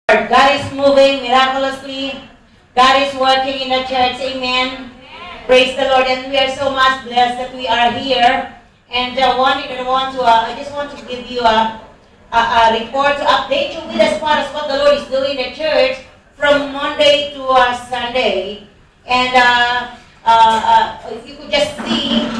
God is moving miraculously. God is working in the church. Amen. Praise the Lord. And we are so much blessed that we are here. And I just want to give you a report to update you with as far as what the Lord is doing in the church from Monday to Sunday. And if you could just see,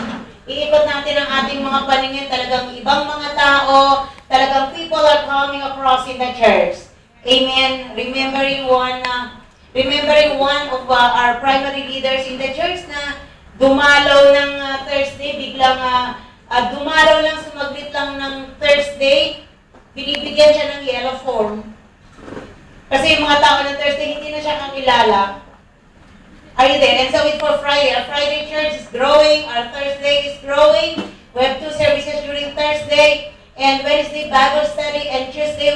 iikot natin ang ating mga paningin. Talagang ibang mga tao, talagang people are coming across in the church. Amen. Remembering one of our primary leaders in the church na dumalaw ng Thursday, biglang dumalaw lang, sumaglit lang ng Thursday, binibigyan siya ng yellow form. Kasi yung mga tao ng Thursday, hindi na siya kakilala. Are you there? And so it's for Friday. Our Friday church is growing. Our Thursday is growing. We have 2 services during Thursday. And Wednesday, Bible study. And Tuesday,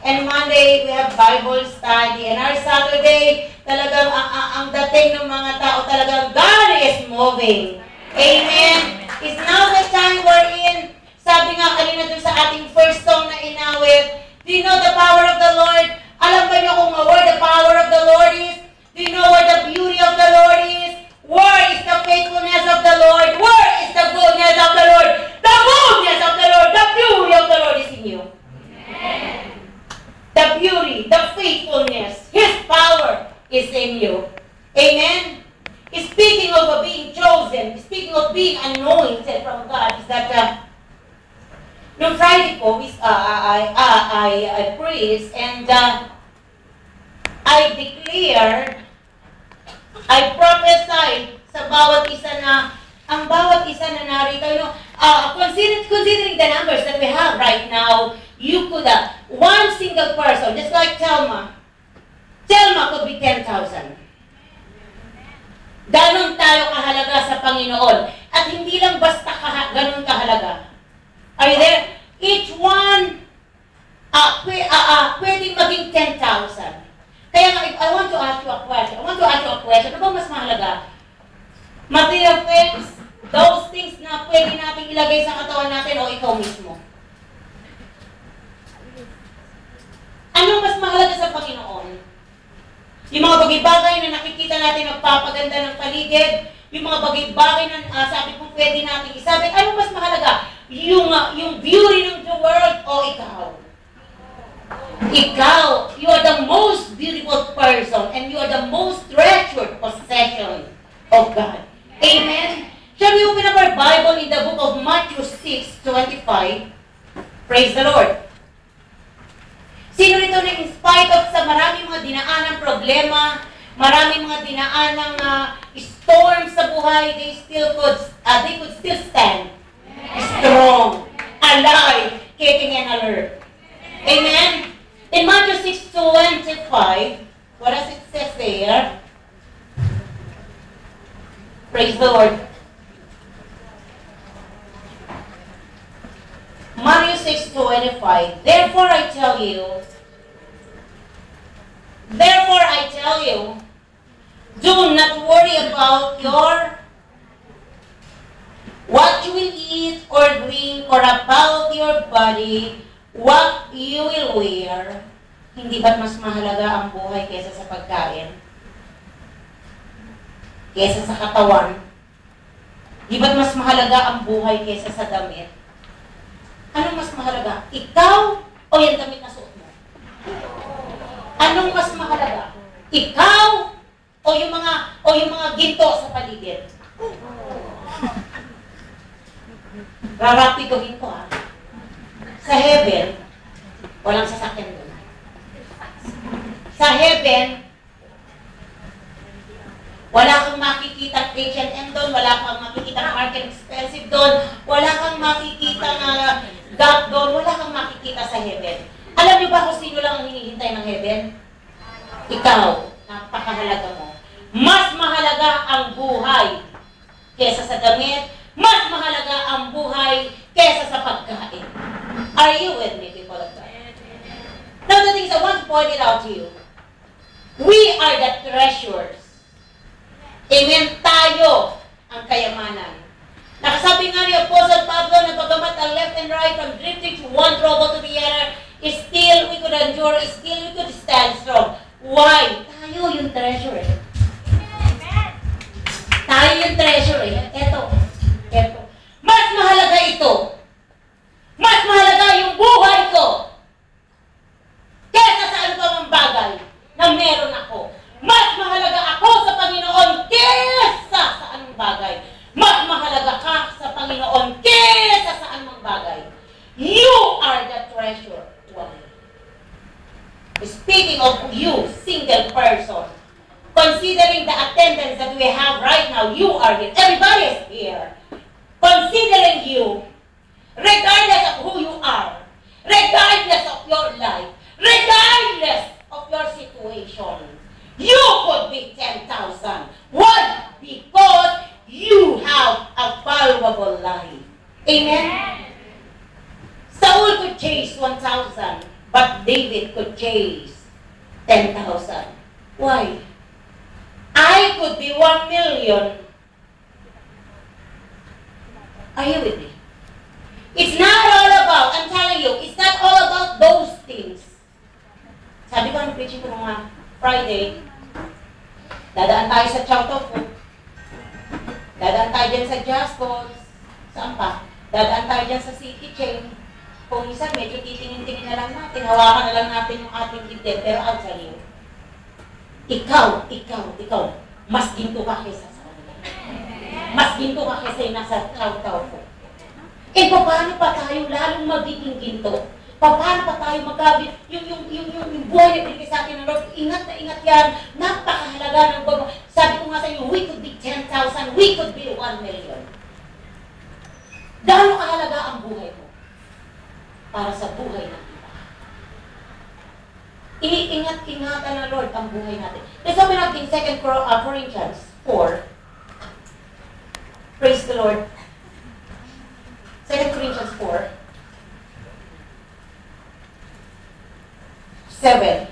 and Monday, we have Bible study. And our Saturday, talagang ang dating ng mga tao, talagang God is moving. Amen. It's now the time we're in. Sabi nga kanina dun sa ating first song na inawit, do you know the power of the Lord? Alam ba niyo kung where the power of the Lord is? Do you know where the beauty of the Lord is? Where is the faithfulness of the Lord? Where is the goodness of the Lord? The goodness of the Lord, the beauty of the Lord is in you. Amen. The beauty, the faithfulness, His power is in you. Amen. Speaking of being chosen, speaking of being anointed from God, is that no Friday po, I preached and I declared, I prophesied sa bawat isa na, ang bawat isa na narito, considering the numbers that we have right now, you could, one single person, just like Telma could be 10,000. Ganon tayo kahalaga sa Panginoon. At hindi lang basta ganon kahalaga. Are you there? Each one, pwedeng maging 10,000. Kaya nga, I want to ask you a question. Ano ba mas mahalaga? Material things, those things na pwede natin ilagay sa katawan natin o ikaw mismo? Ano mas mahalaga sa Panginoon? Yung mga bagay-bagay na nakikita natin nagpapaganda ng paligid, yung mga bagay-bagay na sabi kong pwede natin isabi, ano mas mahalaga? Yung beauty ng the world o ikaw? Ikaw, you are the most beautiful person and you are the most treasured possession of God. Amen? Shall we open up our Bible in the book of Matthew 6:25? Praise the Lord. Sino rito na in spite of sa maraming mga dinaanang problema, maraming mga dinaanang storm sa buhay, they could still stand strong, alive, kicking and alert. Amen? In Matthew 6:25, what does it say there? Praise the Lord. Matthew 6:25. Therefore I tell you, do not worry about what you will eat or drink, or about your body, what you will wear. Hindi ba't mas mahalaga ang buhay kaysa sa pagkain? Kaysa sa katawan? Di ba't mas mahalaga ang buhay kaysa sa damit? Anong mas mahalaga? Ikaw o yung damit na suot mo? Anong mas mahalaga? Ikaw o yung mga ginto sa paligid? Rarapidohin ko Sa heaven, walang sasakyan doon. Sa heaven, wala kang makikita H&M doon, wala kang makikita Market Expensive doon, wala kang makikita Gap doon, wala kang makikita sa heaven. Alam niyo ba kung sino lang ang hinihintay ng heaven? Ikaw, napakahalaga mo. Mas mahalaga ang buhay kesa sa damit, mas mahalaga ang buhay kesa sa pagkain. Are you with me, people of God? Now the things I want to point it out to you. We are the treasures. Amen. Tayo ang kayamanan. Nakasabi nga ni Apostle Pablo na bagamat ang left and right from drifting to one trouble to the other, Still, we could endure. Still, we could stand strong. Why? Tayo yung treasure eh. Tayo yung treasure eh. Eto. Mas mahalaga ito. Mas mahalaga yung buhay ko. Kesa sa ano pang bagay na meron ako. Mas mahalaga ako sa Panginoon kesa sa anong bagay. Mas mahalaga ka sa Panginoon kesa sa anong bagay. You are the treasure. Speaking of you, single person, considering the attendance that we have right now, you are here. Everybody is here. Considering you, regardless of who you are, regardless of your life, regardless of your situation, you could be 10,000. Why? Because you have a valuable life. Amen? Saul could chase 1,000. But David could chase 10,000. Why? I could be 1 million. Are you with me? It's not all about, I'm telling you, it's not all about those things. Sabi ko ang preaching ko nung Friday, dadaan tayo sa Chow Tofu. Dadaan tayo dyan sa Just Balls. Saan pa? Dadaan tayo dyan sa City Chain. Kung isa, medyo titingin-tingin na lang natin, hawakan na lang natin yung ating dibdib, pero out sa iyo. Ikaw, mas ginto ka kaysa sa kanila. Mas ginto ka kaysa yung nasa chow-chow ko. Eh, paano pa tayo lalong magiging ginto? Paano pa tayo magkabit? Yung buhay na pinigay sa atin ng Lord, ingat na ingat yan, napakahalaga ng God. Sabi ko nga sa inyo, we could be 10,000, we could be 1 million. Gaano kahalaga ang buhay mo para sa buhay ng iba. Iniingat-ingatan ng Lord ang buhay natin. Let's open up in 2 Corinthians 4. Praise the Lord. 2 Corinthians 4. 7.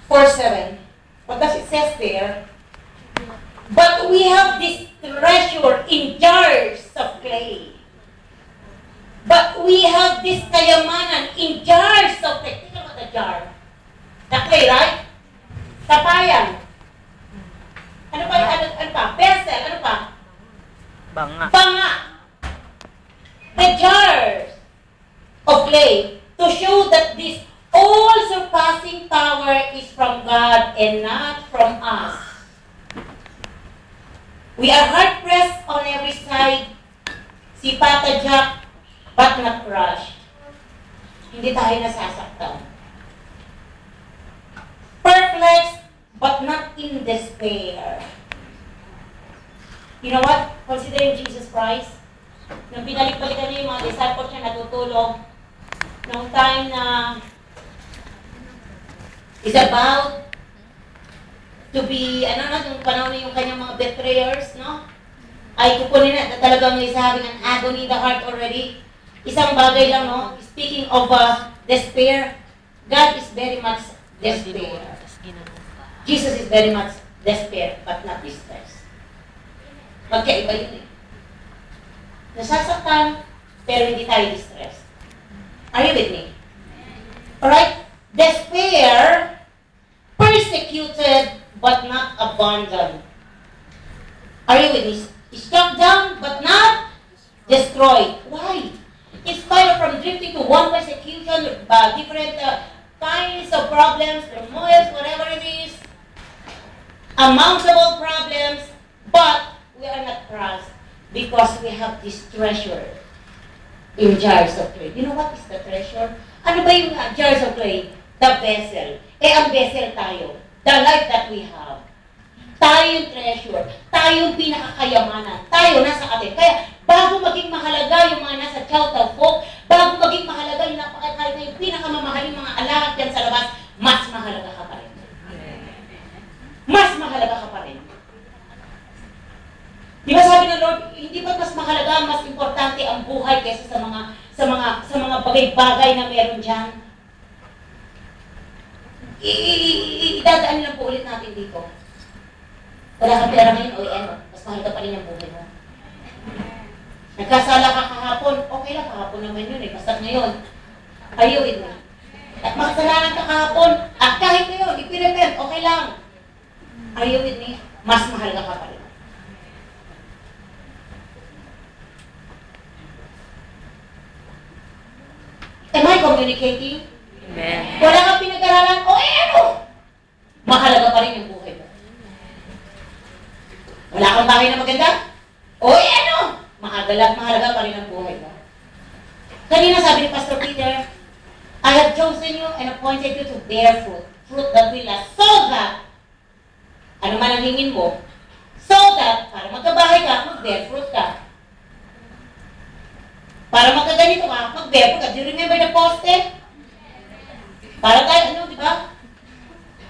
4:7. What does it says there? But we have this treasure in jars of clay. But we have this kayamanan in jars of clay. Think about the jar. The clay, right? Tapayan. Ano pa? Vessel. Ano pa? Banga. The jars of clay to show that this all-surpassing power is from God and not from us. We are hard-pressed on every side. Si Pata Jack, but not crushed. Hindi tayo nasasaktan. Perplexed, but not in despair. You know what? Considering Jesus Christ, nung binalik-balikan niya yung mga disciples niya natutulog, nung time na is about to be, nung panahon na yung kanyang mga betrayers, no? Ay kukunin na talagang is having an agony in the heart already. Isang bagay lang, no? Speaking of despair, God is very much despair. Jesus is very much despair, but not distress. Magkaiba yun eh. Nasasaktan, pero hindi tayo distressed. Are you with me? Alright? Despair, persecuted, but not abandoned. Are you with me? Struck down, but not destroyed. Why? In spite of from drifting to one persecution, different kinds of problems, turmoils, whatever it is, uncountable problems, but we are not crushed because we have this treasure in jars of clay. You know what is the treasure? Ano ba yung jars of clay? The vessel. Eh, ang vessel tayo. The life that we have. Tayo yung treasure. Tayo yung pinakakayamanan. Tayo nasa atin. Kaya, bago maging mahalaga yung mga nasa Chow-Tow folk, bago maging mahalaga yung napakakalaga yung pinakamamahaling mga alahat yan sa labas, mas mahalaga ka pa rin. Mas mahalaga ka pa rin. Di ba sabi ng Lord, hindi ba mas mahalaga, mas importante ang buhay kaysa sa mga bagay-bagay na meron dyan? Idadaan lang po ulit natin dito. Wala kang pera ngayon, o ano, mas mahalaga pa rin ang buhay mo. Nagkasala ka kahapon, okay lang, kahapon naman yun eh. Basta ngayon, are you with me? At makasalanan ka kahapon, at kahit ngayon, ipirepent, okay lang. Are you with me? Mas mahal ka pa rin. Am I communicating? Amen. Wala kang pinag-aralan, o ano? Mahalaga pa rin yung buhay mo. Wala kang bahay na maganda? O ano? Mahalaga pa rin ang buhay mo. Kanina sabi ni Pastor Peter, I have chosen you and appointed you to bear fruit. Fruit that will last. So that, ano man ang hingin mo, so that, para magkabahay ka, mag-bear fruit ka. Para magkaganito ka, mag-bear fruit ka. Do you remember the poste? Para tayo, ano, di ba?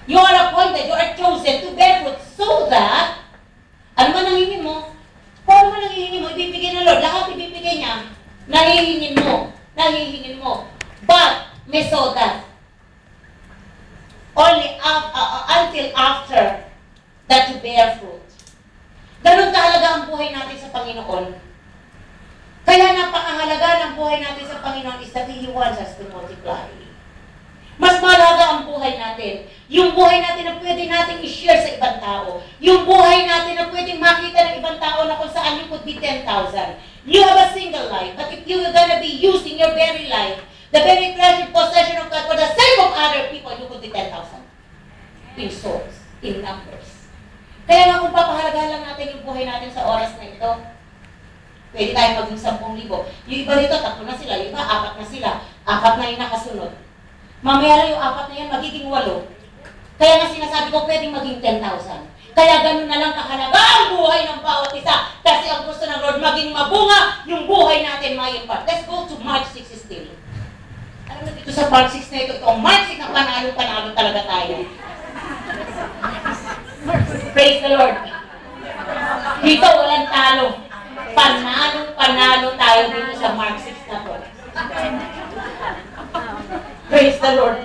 You are appointed, you are chosen to bear fruit so that, ano man ang hingin mo, kung ano man ang hihingin mo, ibibigay ng Lord. Lahat ibibigay niya, nahihingin mo. But, may so that, only until after that you bear fruit. Ganun kahalaga ang buhay natin sa Panginoon. Kaya napakahalaga ng buhay natin sa Panginoon is that He wants us to multiply. Mas mahalaga ang buhay natin. Yung buhay natin na pwede natin i-share sa ibang tao. Yung buhay natin na pwedeng makita ng ibang tao na kung saan you could be 10,000. You have a single life, but if you are gonna be using your very life, the very treasured possession of God for the sake of other people, you could be 10,000. In souls, in numbers. Kaya nga kung papahalaga lang natin yung buhay natin sa oras na ito, pwede tayo maging 10,000. Yung iba dito, 3 na sila. Yung iba, 4 na sila. 4 na yung nakasunod. Mamaya lang yung 4 na yan, magiging 8. Kaya nga sinasabi ko, pwedeng maging 10,000. Kaya ganun na lang kahalaga ang buhay ng bawat isa. Kasi ang gusto ng Lord, maging mabunga yung buhay natin may impact. Let's go to Mark 6 still. Alam mo dito sa Mark 6 na ito, itong Mark 6 na panalo talaga tayo. Praise the Lord. Dito walang talo. Panalo tayo dito sa Mark 6 na to. Praise the Lord.